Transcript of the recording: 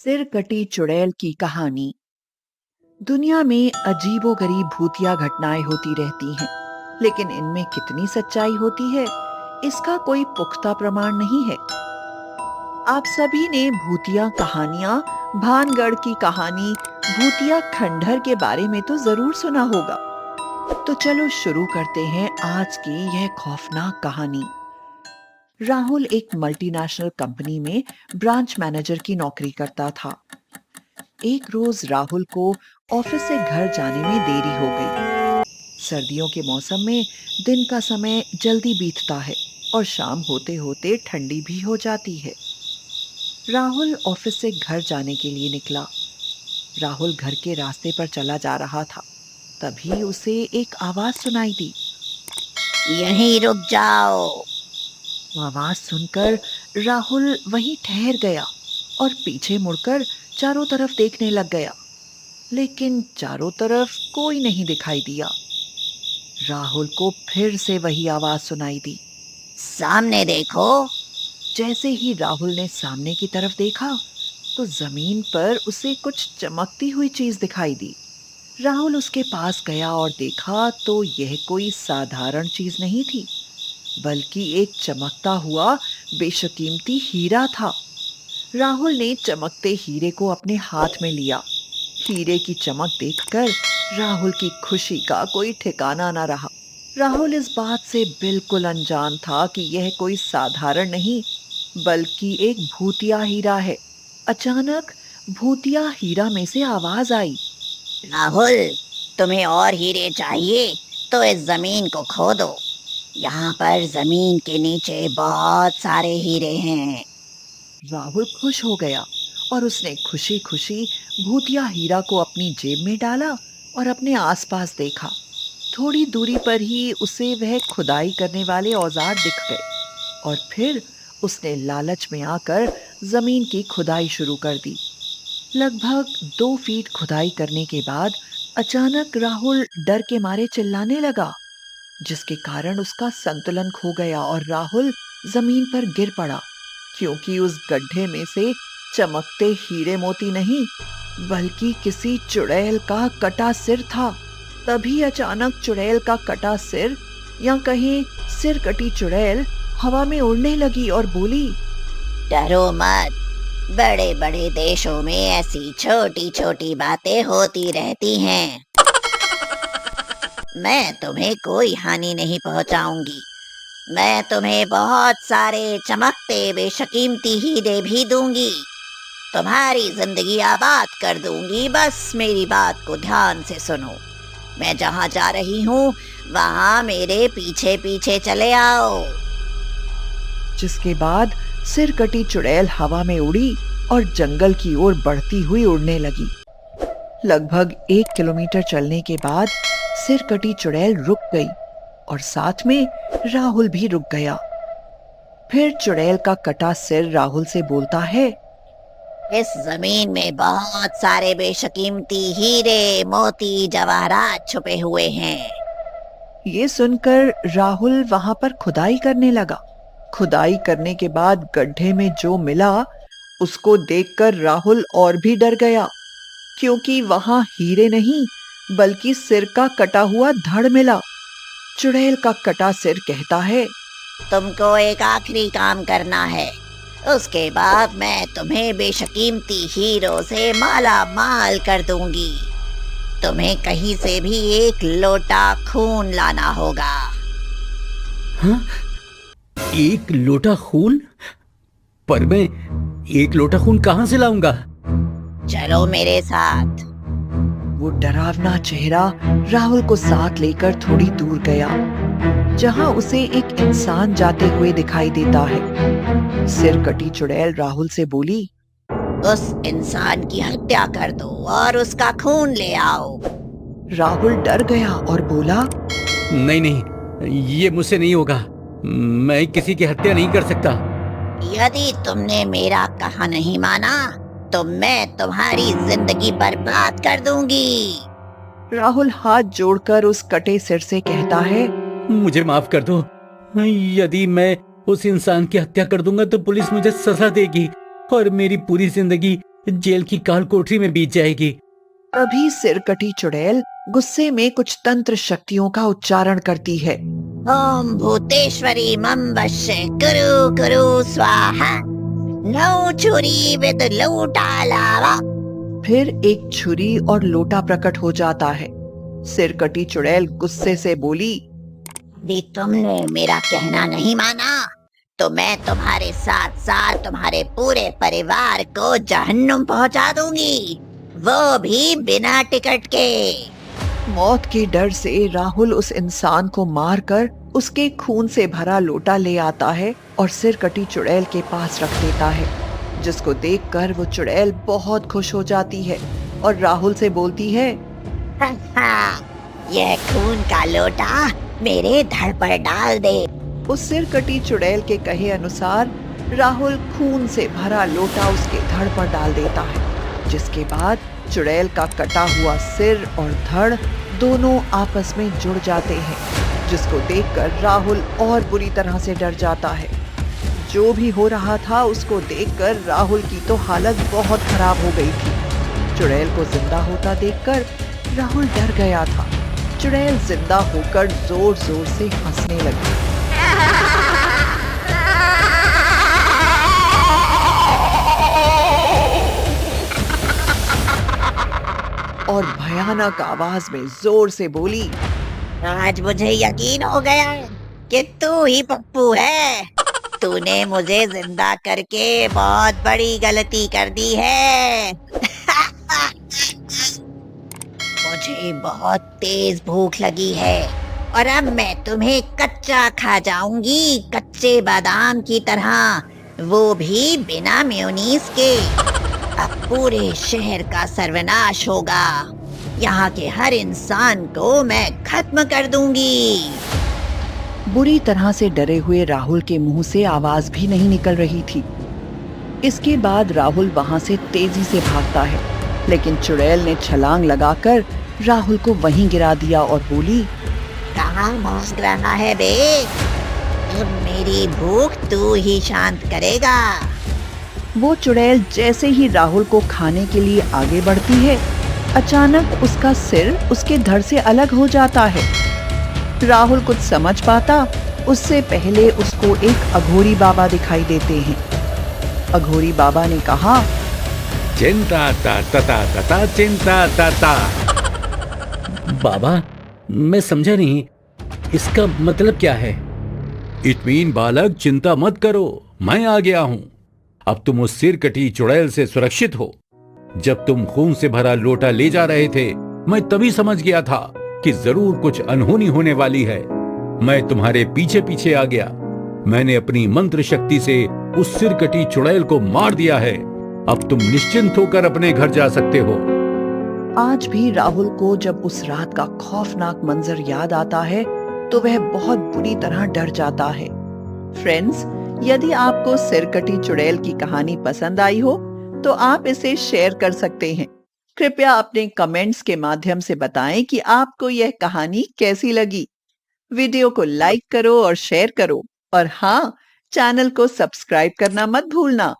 सिरकटी चुड़ैल की कहानी। दुनिया में अजीबोगरीब भूतिया घटनाएं होती रहती हैं, लेकिन इनमें कितनी सच्चाई होती है, इसका कोई पुख्ता प्रमाण नहीं है। आप सभी ने भूतिया कहानियां, भानगढ़ की कहानी, भूतिया खंडहर के बारे में तो जरूर सुना होगा। तो चलो शुरू करते हैं आज की यह खौफनाक कहानी। राहुल एक मल्टीनेशनल कंपनी में ब्रांच मैनेजर की नौकरी करता था। एक रोज राहुल को ऑफिस से घर जाने में देरी हो गई। सर्दियों के मौसम में दिन का समय जल्दी बीतता है और शाम होते होते ठंडी भी हो जाती है। राहुल ऑफिस से घर जाने के लिए निकला। राहुल घर के रास्ते पर चला जा रहा था, तभी उसे एक आवाज सुनाई दी। यहीं रुक जाओ। आवाज सुनकर राहुल वहीं ठहर गया और पीछे मुड़कर चारों तरफ देखने लग गया, लेकिन चारों तरफ कोई नहीं दिखाई दिया। राहुल को फिर से वही आवाज सुनाई दी। सामने देखो। जैसे ही राहुल ने सामने की तरफ देखा तो जमीन पर उसे कुछ चमकती हुई चीज दिखाई दी। राहुल उसके पास गया और देखा तो यह कोई साधारण चीज नहीं थी, बल्कि एक चमकता हुआ बेशकीमती हीरा था। राहुल ने चमकते हीरे को अपने हाथ में लिया। हीरे की चमक देखकर राहुल की खुशी का कोई ठिकाना न रहा। राहुल इस बात से बिल्कुल अनजान था कि यह कोई साधारण नहीं, बल्कि एक भूतिया हीरा है। अचानक भूतिया हीरा में से आवाज आई। राहुल, तुम्हें और हीरे चाहिए तो इस जमीन को खोदो। यहाँ पर जमीन के नीचे बहुत सारे हीरे हैं। राहुल खुश हो गया और उसने खुशी खुशी भूतिया हीरा को अपनी जेब में डाला और अपने आसपास देखा। थोड़ी दूरी पर ही उसे वह खुदाई करने वाले औजार दिख गए और फिर उसने लालच में आकर जमीन की खुदाई शुरू कर दी। लगभग 2 फीट खुदाई करने के बाद अचानक राहुल डर के मारे चिल्लाने लगा, जिसके कारण उसका संतुलन खो गया और राहुल जमीन पर गिर पड़ा, क्योंकि उस गड्ढे में से चमकते हीरे मोती नहीं, बल्कि किसी चुड़ैल का कटा सिर था। तभी अचानक चुड़ैल का कटा सिर, या कहें सिर कटी चुड़ैल, हवा में उड़ने लगी और बोली, डरो मत। बड़े बड़े देशों में ऐसी छोटी छोटी बातें होती रहती हैं। मैं तुम्हें कोई हानि नहीं पहुंचाऊंगी। मैं तुम्हें बहुत सारे चमकते बेशकीमती हीरे भी दूंगी। तुम्हारी जिंदगी आबाद कर दूंगी। बस मेरी बात को ध्यान से सुनो। मैं जहाँ जा रही हूँ वहाँ मेरे पीछे पीछे चले आओ। जिसके बाद सिर कटी चुड़ैल हवा में उड़ी और जंगल की ओर बढ़ती हुई उड़ने लगी। लगभग 1 किलोमीटर चलने के बाद सिर कटी चुड़ैल रुक गई और साथ में राहुल भी रुक गया। फिर चुड़ैल का कटा सिर राहुल से बोलता है, इस जमीन में बहुत सारे बेशकीमती हीरे, मोती, जवाहरात छुपे हुए हैं। ये सुनकर राहुल वहां पर खुदाई करने लगा। खुदाई करने के बाद गड्ढे में जो मिला उसको देखकर राहुल और भी डर गया, क्योंकि वहां हीरे नहीं बल्कि सिर का कटा हुआ धड़ मिला। चुड़ैल का कटा सिर कहता है, तुमको एक आखिरी काम करना है। उसके बाद मैं तुम्हें बेशकीमती हीरों से माला माल कर दूंगी। तुम्हें कहीं से भी एक लोटा खून लाना होगा। हाँ? एक लोटा खून? पर मैं एक लोटा खून कहाँ से लाऊंगा? चलो मेरे साथ। वो डरावना चेहरा राहुल को साथ लेकर थोड़ी दूर गया, जहां उसे एक इंसान जाते हुए दिखाई देता है। सिर कटी चुड़ैल राहुल से बोली, उस इंसान की हत्या कर दो और उसका खून ले आओ। राहुल डर गया और बोला, नहीं नहीं, ये मुझसे नहीं होगा। मैं किसी की हत्या नहीं कर सकता। यदि तुमने मेरा कहा नहीं माना तो मैं तुम्हारी जिंदगी बर्बाद कर दूंगी। राहुल हाथ जोड़कर उस कटे सिर से कहता है, मुझे माफ कर दो। यदि मैं उस इंसान की हत्या कर दूंगा तो पुलिस मुझे सजा देगी और मेरी पूरी जिंदगी जेल की काल कोठरी में बीत जाएगी। तभी सिरकटी चुड़ैल गुस्से में कुछ तंत्र शक्तियों का उच्चारण करती है। ओम भूतेश्वरी मम वश्य कुरु कुरु स्वाहा। नो छुरी विद लोटा लावा। फिर एक छुरी और लोटा प्रकट हो जाता है। सिरकटी चुड़ैल गुस्से से बोली, यदि तुमने मेरा कहना नहीं माना तो मैं तुम्हारे साथ साथ तुम्हारे पूरे परिवार को जहन्नुम पहुंचा दूंगी, वो भी बिना टिकट के। मौत के डर से राहुल उस इंसान को मारकर उसके खून से भरा लोटा ले आता है और सिरकटी चुड़ैल के पास रख देता है, जिसको देखकर वो चुड़ैल बहुत खुश हो जाती है और राहुल से बोलती है, यह खून का लोटा मेरे धड़ पर डाल दे। उस सिरकटी चुड़ैल के कहे अनुसार राहुल खून से भरा लोटा उसके धड़ पर डाल देता है, जिसके बाद चुड़ैल का कटा हुआ सिर और धड़ दोनों आपस में जुड़ जाते हैं, जिसको देखकर राहुल और बुरी तरह से डर जाता है। जो भी हो रहा था उसको देखकर राहुल की तो हालत बहुत खराब हो गई थी। चुड़ैल को जिंदा होता देखकर राहुल डर गया था। चुड़ैल जिंदा होकर जोर जोर से हंसने लगी। और भयानक आवाज में जोर से बोली, आज मुझे यकीन हो गया कि तू ही पप्पू है। तूने मुझे जिंदा करके बहुत बड़ी गलती कर दी है। मुझे बहुत तेज भूख लगी है और अब मैं तुम्हें कच्चा खा जाऊंगी, कच्चे बादाम की तरह, वो भी बिना मेयोनीज के। अब पूरे शहर का सर्वनाश होगा। यहाँ के हर इंसान को मैं खत्म कर दूंगी। बुरी तरह से डरे हुए राहुल के मुंह से आवाज भी नहीं निकल रही थी। इसके बाद राहुल वहां से तेजी से भागता है, लेकिन चुड़ैल ने छलांग लगाकर राहुल को वहीं गिरा दिया और बोली, कहाँ भाग रहा है बे? अब मेरी भूख तू ही शांत करेगा। वो चुड़ैल जैसे ही राहुल को खाने के लिए आगे बढ़ती है, अचानक उसका सिर उसके धड़ से अलग हो जाता है। राहुल कुछ समझ पाता उससे पहले उसको एक अघोरी बाबा दिखाई देते हैं। अघोरी बाबा ने कहा, चिंता ता तता तता चिंता तता। बाबा, मैं समझा नहीं, इसका मतलब क्या है? इत्मीन बालक, चिंता मत करो, मैं आ गया हूं। अब तुम उस सिरकटी चुड़ैल से सुरक्षित हो। जब तुम खून से भरा लोटा ले जा रहे थे, मैं तभी समझ गया था कि जरूर कुछ अनहोनी होने वाली है। मैं तुम्हारे पीछे पीछे आ गया। मैंने अपनी मंत्र शक्ति से उस सिरकटी चुड़ैल को मार दिया है। अब तुम निश्चिंत होकर अपने घर जा सकते हो। आज भी राहुल को जब उस रात का खौफनाक मंजर याद आता है तो वह बहुत बुरी तरह डर जाता है। फ्रेंड्स, यदि आपको सिरकटी चुड़ैल की कहानी पसंद आई हो तो आप इसे शेयर कर सकते हैं। कृपया अपने कमेंट्स के माध्यम से बताएं कि आपको यह कहानी कैसी लगी। वीडियो को लाइक करो और शेयर करो, और हाँ, चैनल को सब्सक्राइब करना मत भूलना।